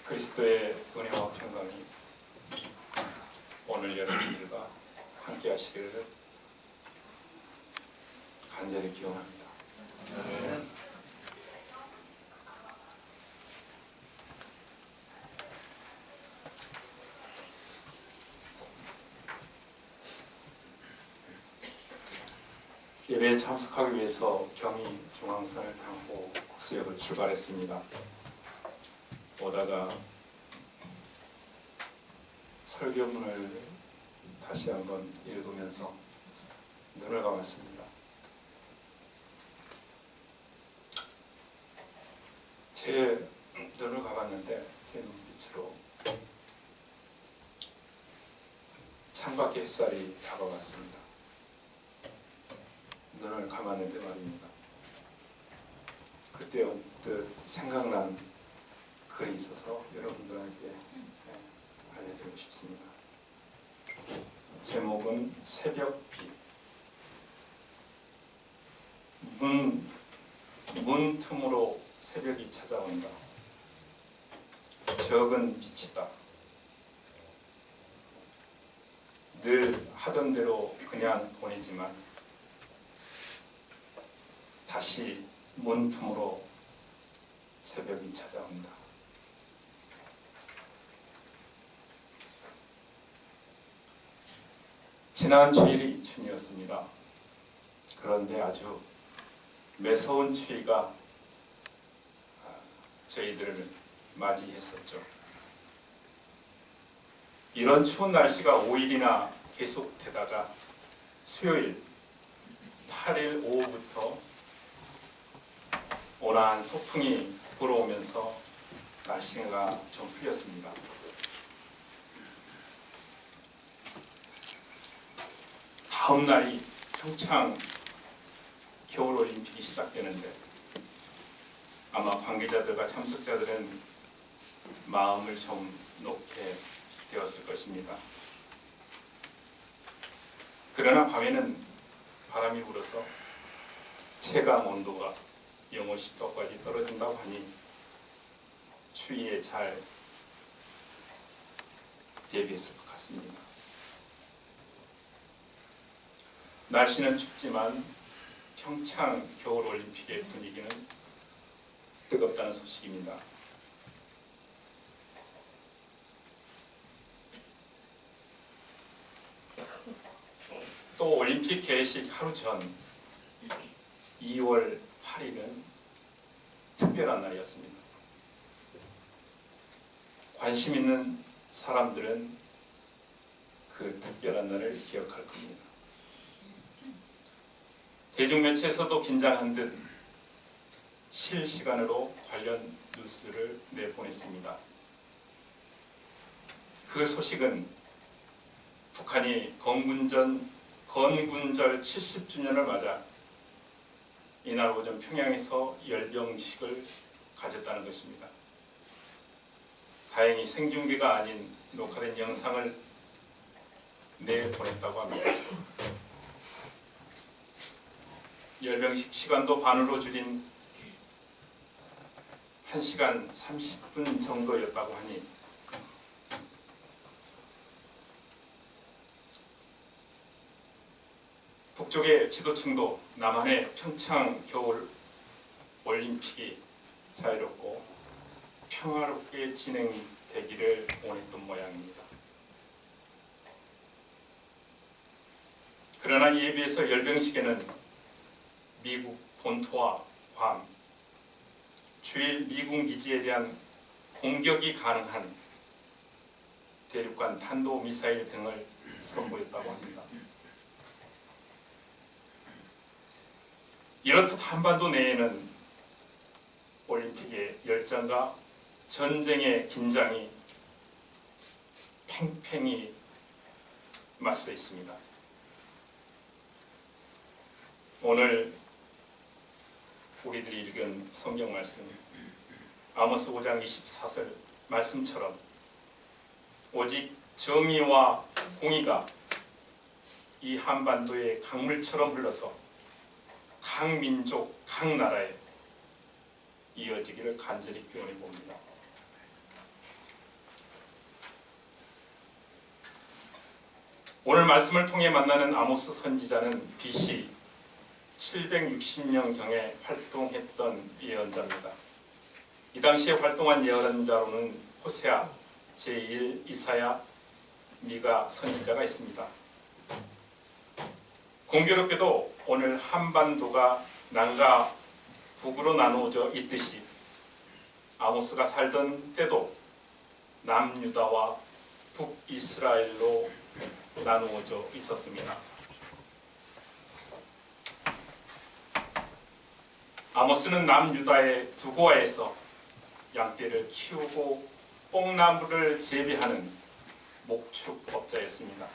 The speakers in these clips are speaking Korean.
그리스도의 은혜와 평강이 오늘 여러분들과 함께 하시기를 간절히 기원합니다. 예배에 참석하기 위해서 경희 중앙선을 타고 국수역을 출발했습니다. 오다가 설교문을 다시 한번 읽으면서 눈을 감았습니다. 제 눈을 감았는데 제 눈빛으로 창밖의 햇살이 다가왔습니다. 눈을 감았는데 말입니다. 그때 언뜻 생각난 글이 있어서 여러분들에게 알려드리고 싶습니다. 제목은 새벽비. 문 틈으로 새벽이 찾아온다. 적은 빛이다. 늘 하던 대로 그냥 보내지만 다시 문 틈으로 새벽이 찾아온다. 지난 주일이 춘이었습니다. 그런데 아주 매서운 추위가 저희들을 맞이했었죠. 이런 추운 날씨가 5일이나 계속되다가 수요일 8일 오후부터 온화한 소풍이 불어오면서 날씨가 좀 풀렸습니다. 다음 날이 평창 겨울올림픽이 시작되는데 아마 관계자들과 참석자들은 마음을 좀 놓게 되었을 것입니다. 그러나 밤에는 바람이 불어서 체감 온도가 영하 10도까지 떨어진다고 하니 추위에 잘 대비했을 것 같습니다. 날씨는 춥지만 평창 겨울올림픽의 분위기는 뜨겁다는 소식입니다. 또 올림픽 개식 하루 전 2월 8일은 특별한 날이었습니다. 관심 있는 사람들은 그 특별한 날을 기억할 겁니다. 대중매체에서도 긴장한 듯 실시간으로 관련 뉴스를 내보냈습니다. 그 소식은 북한이 건군절 70주년을 맞아 이날 오전 평양에서 열병식을 가졌다는 것입니다. 다행히 생중계가 아닌 녹화된 영상을 내보냈다고 합니다. 열병식 시간도 반으로 줄인 1시간 30분 정도였다고 하니 북쪽의 지도층도 남한의 평창 겨울 올림픽이 자유롭고 평화롭게 진행되기를 원했던 모양입니다. 그러나 이에 비해서 열병식에는 미국 본토와 괌, 주일 미군 기지에 대한 공격이 가능한 대륙간 탄도미사일 등을 선보였다고 합니다. 이렇듯 한반도 내에는 올림픽의 열정과 전쟁의 긴장이 팽팽히 맞서 있습니다. 오늘 우리들이 읽은 성경 말씀 아모스 5장 24절 말씀처럼 오직 정의와 공의가 이 한반도의 강물처럼 흘러서 각 민족, 각 나라에 이어지기를 간절히 기원해 봅니다. 오늘 말씀을 통해 만나는 아모스 선지자는 BC 760년경에 활동했던 예언자입니다. 이 당시에 활동한 예언자로는 호세아, 제1, 이사야, 미가 선지자가 있습니다. 공교롭게도 오늘 한반도가 남과 북으로 나누어져 있듯이 아모스가 살던 때도 남유다와 북이스라엘로 나누어져 있었습니다. 아모스는 남유다의 두고아에서 양떼를 키우고 뽕나무를 재배하는 목축업자였습니다.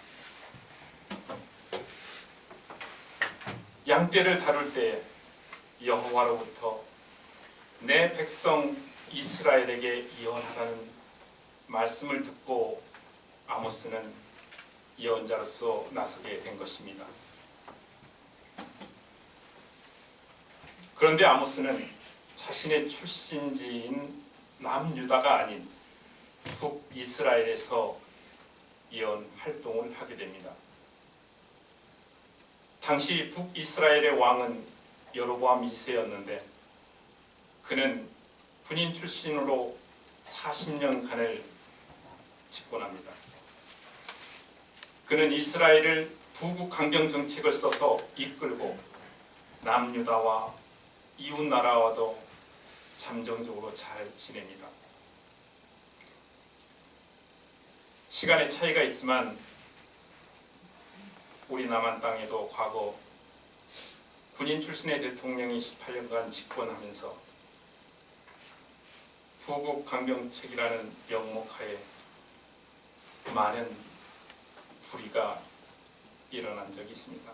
양떼를 다룰 때 여호와로부터 내 백성 이스라엘에게 예언하라는 말씀을 듣고 아모스는 예언자로서 나서게 된 것입니다. 그런데 아모스는 자신의 출신지인 남유다가 아닌 북이스라엘에서 예언 활동을 하게 됩니다. 당시 북이스라엘의 왕은 여로보암 2세였는데 그는 군인 출신으로 40년간을 집권합니다. 그는 이스라엘을 부국 강경 정책을 써서 이끌고 남유다와 이웃 나라와도 잠정적으로 잘 지냅니다. 시간의 차이가 있지만 우리 남한 땅에도 과거 군인 출신의 대통령이 18년간 집권하면서 부국 강경책이라는 명목하에 많은 불의가 일어난 적이 있습니다.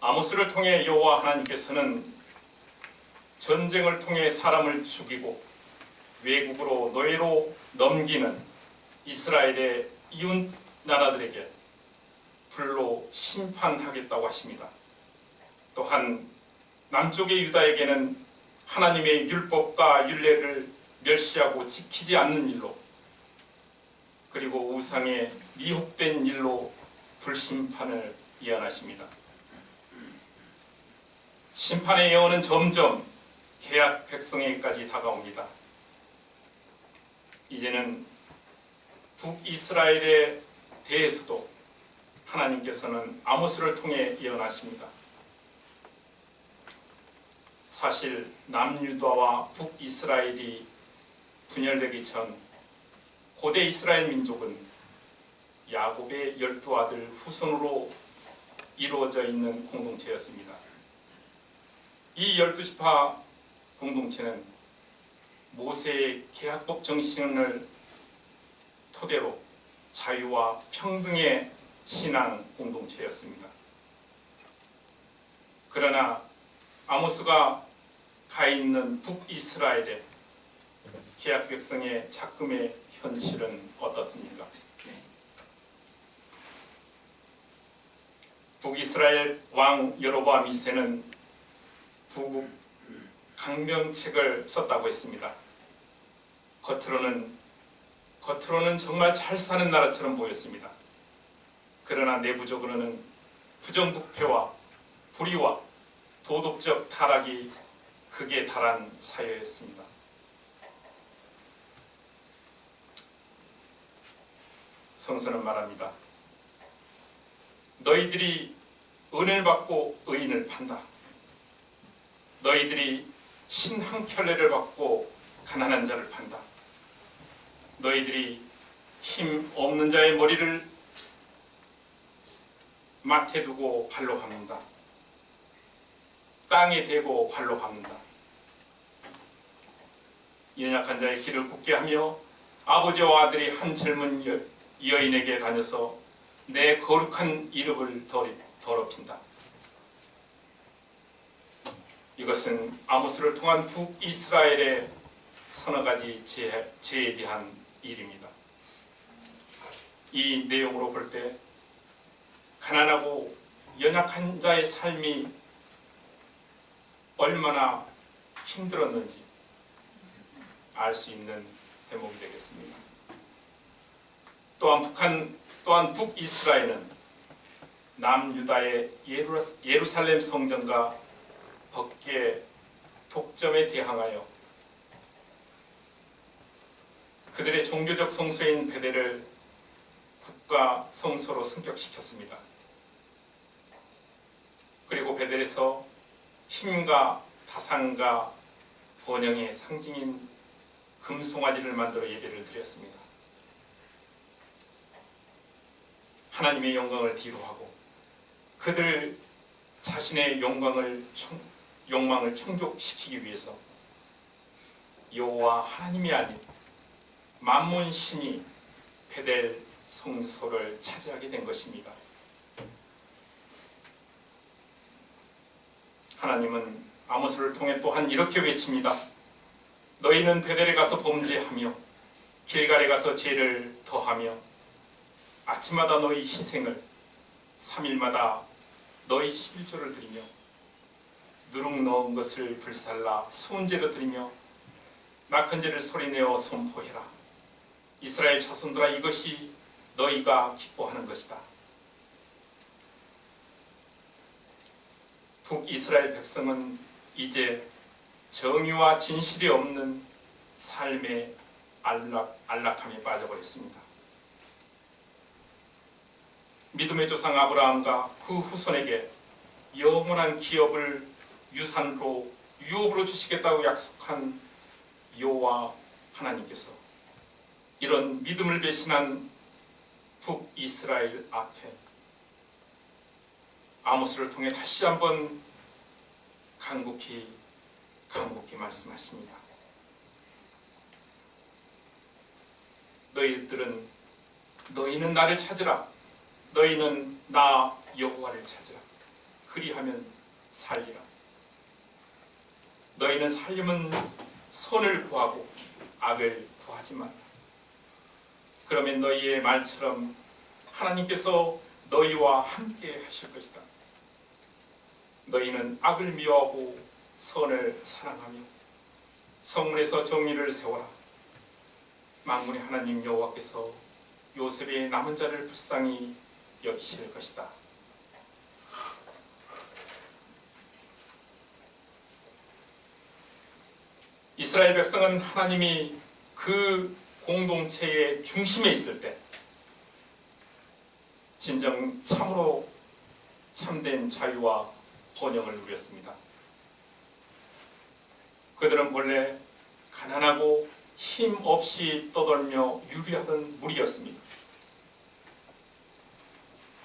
아모스를 통해 여호와 하나님께서는 전쟁을 통해 사람을 죽이고 외국으로 노예로 넘기는 이스라엘의 이웃 나라들에게 불로 심판하겠다고 하십니다. 또한 남쪽의 유다에게는 하나님의 율법과 율례를 멸시하고 지키지 않는 일로 그리고 우상에 미혹된 일로 불심판을 예언하십니다. 심판의 예언은 점점 개약 백성에게까지 다가옵니다. 이제는 북이스라엘에 대해서도 하나님께서는 아모스를 통해 예언하십니다. 사실 남유다와 북이스라엘이 분열되기 전 고대 이스라엘 민족은 야곱의 12아들 후손으로 이루어져 있는 공동체였습니다. 이 12지파 공동체는 모세의 계약법 정신을 토대로 자유와 평등의 신앙 공동체였습니다. 그러나 아모스가 가 있는 북이스라엘의 계약 백성의 작금의 현실은 어떻습니까? 북이스라엘 왕 여로보암 2세는 부국 강명책을 썼다고 했습니다. 겉으로는 정말 잘 사는 나라처럼 보였습니다. 그러나 내부적으로는 부정부패와 불의와 도덕적 타락이 극에 달한 사회였습니다. 성서는 말합니다. 너희들이 은을 받고 의인을 판다. 너희들이 신 한 켤레를 받고 가난한 자를 판다. 너희들이 힘 없는 자의 머리를 마트에 두고 발로 밟는다. 땅에 대고 발로 밟는다. 연약한 자의 길을 굳게 하며 아버지와 아들이 한 젊은 여인에게 다녀서 내 거룩한 이름을 더럽힌다. 이것은 아모스를 통한 북이스라엘의 서너 가지 죄에 대한 일입니다. 이 내용으로 볼 때 가난하고 연약한 자의 삶이 얼마나 힘들었는지 알 수 있는 대목이 되겠습니다. 또한 북한 또한 북이스라엘은 남유다의 예루살렘 성전과 법계 독점에 대항하여 그들의 종교적 성소인 베델을 국가 성소로 승격시켰습니다. 그리고 베델에서 힘과 타산과 번영의 상징인 금송아지를 만들어 예배를 드렸습니다. 하나님의 영광을 뒤로하고 그들 자신의 욕망을 충족시키기 위해서 여호와 하나님이 아닌 만문 신이 베델 성소를 차지하게 된 것입니다. 하나님은 아모스를 통해 또한 이렇게 외칩니다. 너희는 베델에 가서 범죄하며 길갈에 가서 죄를 더하며 아침마다 너희 희생을 3일마다 너희 11조를 드리며 누룩 넣은 것을 불살라 수은제로 드리며 낙헌제를 소리내어 선포해라. 이스라엘 자손들아, 이것이 너희가 기뻐하는 것이다. 북이스라엘 백성은 이제 정의와 진실이 없는 삶의 안락함에 빠져버렸습니다. 믿음의 조상 아브라함과 그 후손에게 영원한 기업을 유산으로 유업으로 주시겠다고 약속한 여호와 하나님께서 이런 믿음을 배신한 북이스라엘 앞에 아모스를 통해 다시 한번 간곡히 말씀하십니다. 너희는 나를 찾으라. 너희는 나 여호와를 찾으라. 그리하면 살리라. 너희는 살림은 선을 구하고 악을 구하지 말라. 그러면 너희의 말처럼 하나님께서 너희와 함께 하실 것이다. 너희는 악을 미워하고 선을 사랑하며 성문에서 정의를 세워라. 만군의 하나님 여호와께서 요셉의 남은 자를 불쌍히 여기실 것이다. 이스라엘 백성은 하나님이 그 공동체의 중심에 있을 때 진정 참으로 참된 자유와 번영을 누렸습니다. 그들은 본래 가난하고 힘없이 떠돌며 유리하던 무리였습니다.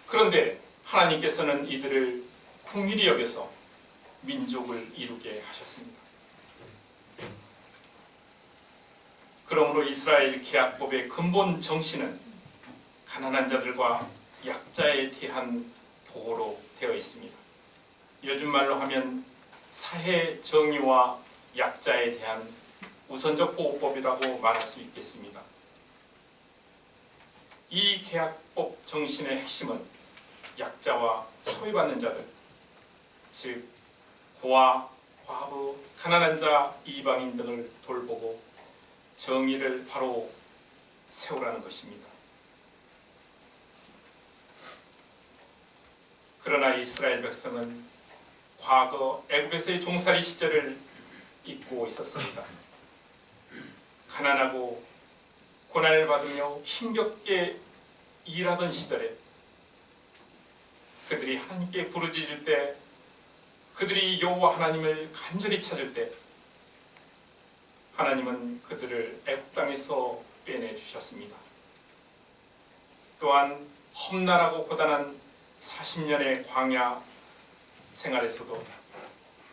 그런데 하나님께서는 이들을 긍휼히 여겨서 민족을 이루게 하셨습니다. 그러므로 이스라엘 계약법의 근본 정신은 가난한 자들과 약자에 대한 보호로 되어 있습니다. 요즘 말로 하면 사회 정의와 약자에 대한 우선적 보호법이라고 말할 수 있겠습니다. 이 계약법 정신의 핵심은 약자와 소외받는 자들, 즉 고아, 과부, 가난한 자, 이방인 등을 돌보고 정의를 바로 세우라는 것입니다. 그러나 이스라엘 백성은 과거 애굽에서의 종살이 시절을 잊고 있었습니다. 가난하고 고난을 받으며 힘겹게 일하던 시절에 그들이 하나님께 부르짖을 때, 그들이 여호와 하나님을 간절히 찾을 때 하나님은 그들을 애굽 땅에서 빼내 주셨습니다. 또한 험난하고 고단한 40년의 광야 생활에서도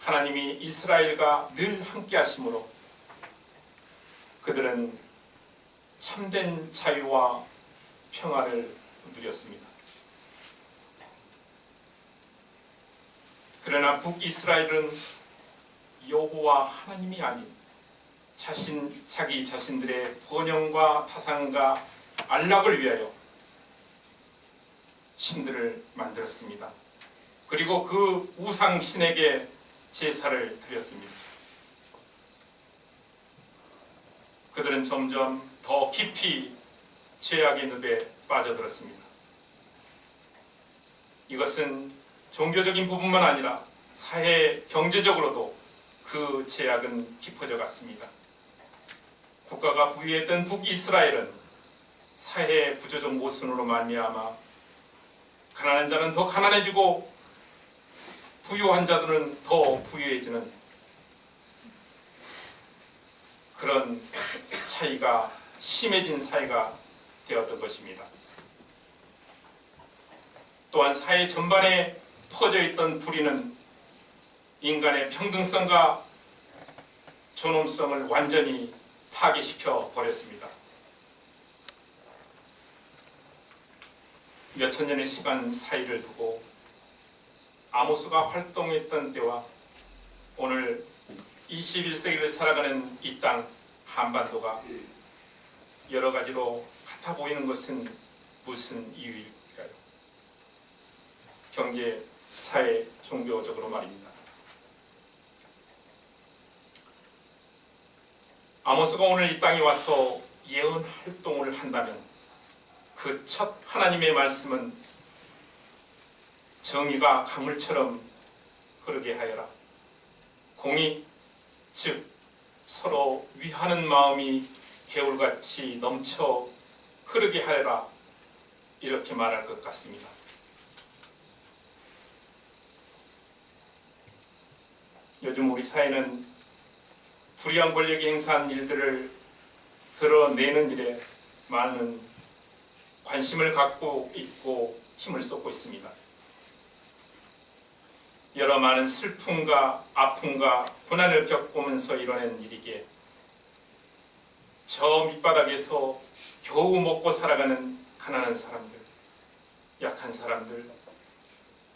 하나님이 이스라엘과 늘 함께 하심으로 그들은 참된 자유와 평화를 누렸습니다. 그러나 북이스라엘은 여호와 하나님이 아닌 자기 자신들의 번영과 타산과 안락을 위하여 신들을 만들었습니다. 그리고 그 우상 신에게 제사를 드렸습니다. 그들은 점점 더 깊이 죄악의 늪에 빠져들었습니다. 이것은 종교적인 부분만 아니라 사회 경제적으로도 그 제약은 깊어져 갔습니다. 국가가 부유했던 북이스라엘은 사회 구조적 모순으로 말미암아 가난한 자는 더 가난해지고 부유한 자들은 더 부유해지는 그런 차이가 심해진 사회가 되었던 것입니다. 또한 사회 전반에 퍼져 있던 불의는 인간의 평등성과 존엄성을 완전히 파괴시켜 버렸습니다. 몇천 년의 시간 사이를 두고 아모스가 활동했던 때와 오늘 21세기를 살아가는 이 땅 한반도가 여러 가지로 같아 보이는 것은 무슨 이유일까요? 경제, 사회, 종교적으로 말입니다. 아모스가 오늘 이 땅에 와서 예언 활동을 한다면 그 첫 하나님의 말씀은 정의가 강물처럼 흐르게 하여라. 공의, 즉 서로 위하는 마음이 개울같이 넘쳐 흐르게 하여라. 이렇게 말할 것 같습니다. 요즘 우리 사회는 불의한 권력이 행사한 일들을 드러내는 일에 많은 관심을 갖고 있고 힘을 쏟고 있습니다. 여러 많은 슬픔과 아픔과 고난을 겪으면서 이뤄낸 일이기에 저 밑바닥에서 겨우 먹고 살아가는 가난한 사람들, 약한 사람들,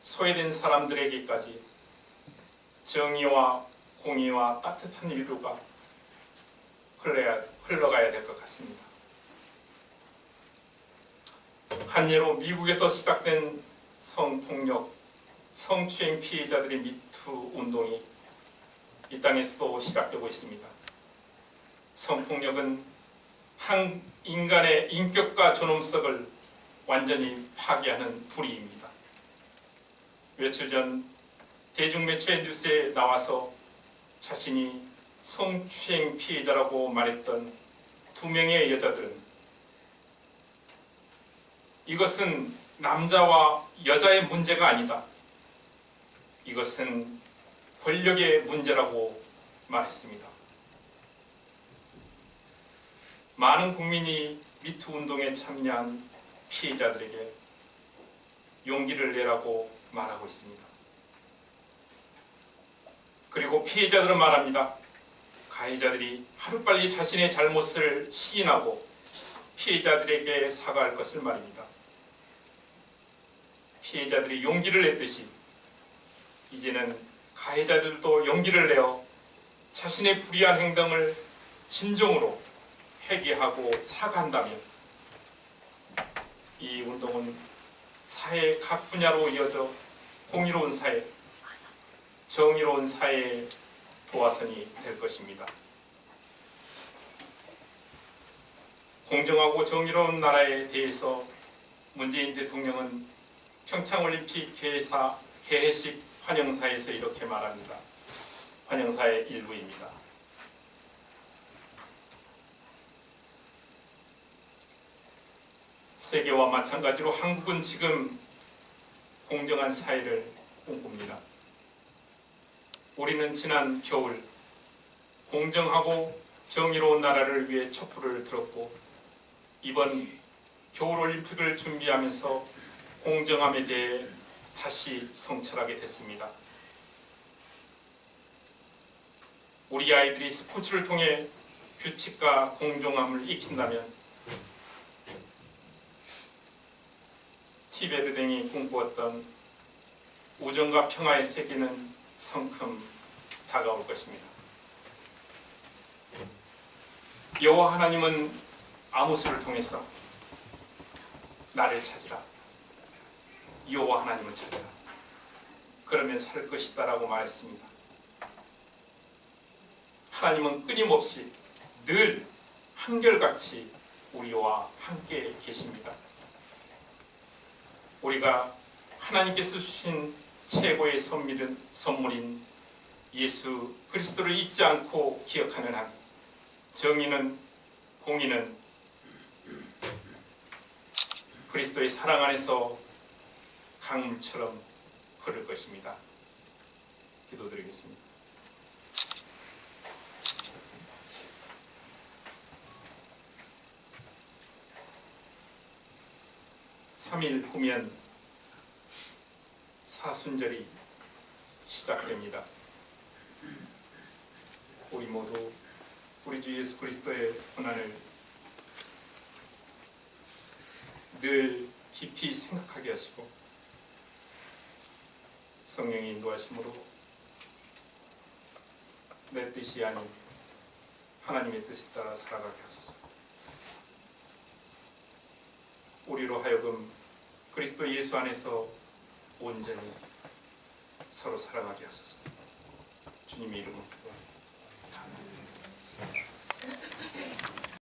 소외된 사람들에게까지 정의와 공의와 따뜻한 위로가 흘러가야 될 것 같습니다. 한 예로 미국에서 시작된 성폭력, 성추행 피해자들의 미투 운동이 이 땅에서도 시작되고 있습니다. 성폭력은 한 인간의 인격과 존엄성을 완전히 파괴하는 불의입니다. 며칠 전 대중매체 뉴스에 나와서 자신이 성추행 피해자라고 말했던 2명의 여자들은 이것은 남자와 여자의 문제가 아니다. 이것은 권력의 문제라고 말했습니다. 많은 국민이 미투 운동에 참여한 피해자들에게 용기를 내라고 말하고 있습니다. 그리고 피해자들은 말합니다. 가해자들이 하루빨리 자신의 잘못을 시인하고 피해자들에게 사과할 것을 말입니다. 피해자들이 용기를 냈듯이 이제는 가해자들도 용기를 내어 자신의 불의한 행동을 진정으로 회개하고 사과한다면 이 운동은 사회 각 분야로 이어져 공의로운 사회, 정의로운 사회의 도화선이 될 것입니다. 공정하고 정의로운 나라에 대해서 문재인 대통령은 평창올림픽 개회식 환영사에서 이렇게 말합니다. 환영사의 일부입니다. 세계와 마찬가지로 한국은 지금 공정한 사회를 꿈꿉니다. 우리는 지난 겨울 공정하고 정의로운 나라를 위해 촛불을 들었고 이번 겨울올림픽을 준비하면서 공정함에 대해 다시 성찰하게 됐습니다. 우리 아이들이 스포츠를 통해 규칙과 공정함을 익힌다면 티베트 등이 꿈꾸었던 우정과 평화의 세계는 성큼 다가올 것입니다. 여호와 하나님은 아모스를 통해서 나를 찾으라. 여호와 하나님을 찾으라. 그러면 살 것이다 라고 말했습니다. 하나님은 끊임없이 늘 한결같이 우리와 함께 계십니다. 우리가 하나님께서 주신 최고의 선물인 예수 그리스도를 잊지 않고 기억하는 한 정의는, 공의는 그리스도의 사랑 안에서 강물처럼 흐를 것입니다. 기도드리겠습니다. (3일) 후면 사순절이 시작됩니다. 우리 모두 우리 주 예수 그리스도의 고난을 늘 깊이 생각하게 하시고 성령의 인도하심으로 내 뜻이 아닌 하나님의 뜻에 따라 살아가게 하소서. 우리로 하여금 그리스도 예수 안에서 온전히 서로 사랑하게 하소서. 주님의 이름으로 기도합니다. 아멘.